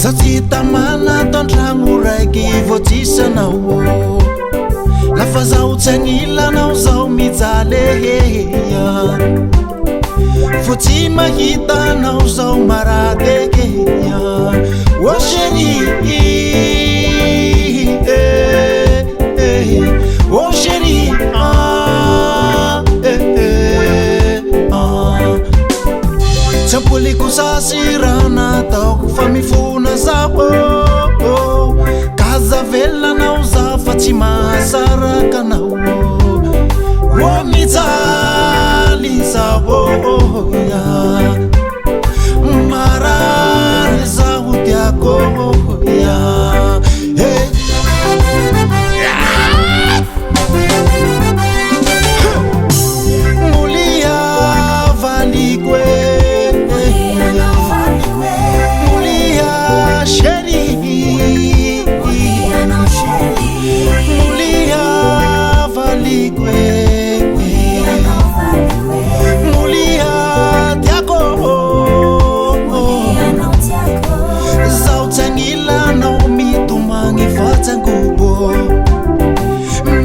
Tamana tantragno raiky voatsisanao lafa zaho tsy agnilanao zaho mijaleheya fo tsy mahitanao zaho maradekeya o chéri o chéri tsy ampoliko sasy raha nataoko fa mifona zaho kaza velanao za fa tsy mahasaraka anao o mijaly zaho ya marary zaho tiako ya mulia valiko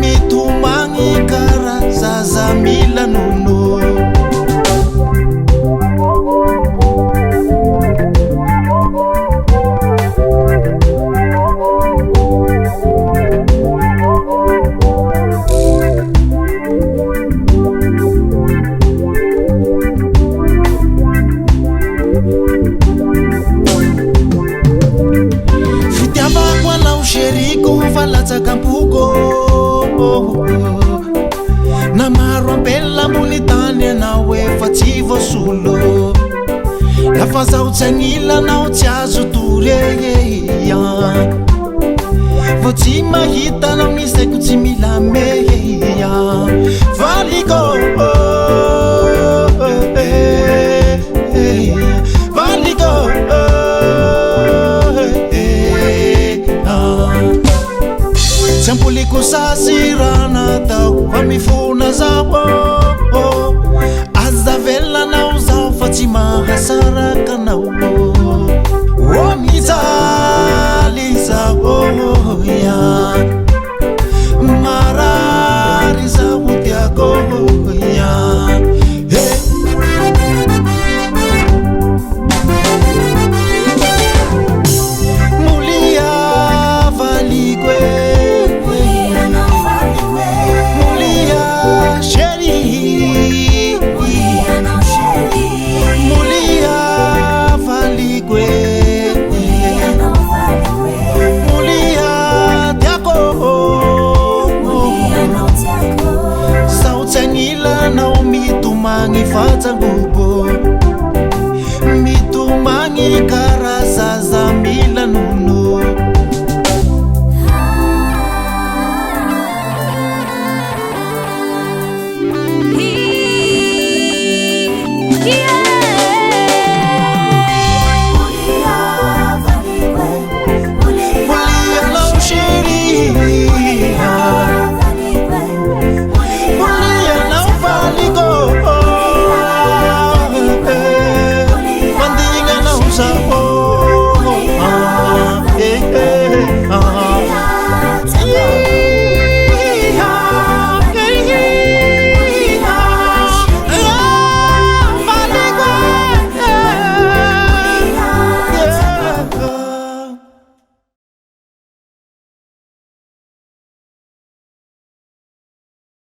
mitumangi kara zaza mila nuno Campuco na maro ambela monitany anao efa tsy voasolo lafa zaho tsy agnilanao tsy azo toreya vo tsy mahitanao misaiko tsy milameya valiko valiko tsy ampoliko sasy raha natao fa mifona zaho aza velanao zaho fa tsy mahasaraka anao o mijaly zaho ya marary zaho tiako ya mulia valiko mitumangi fatangubo mitumangi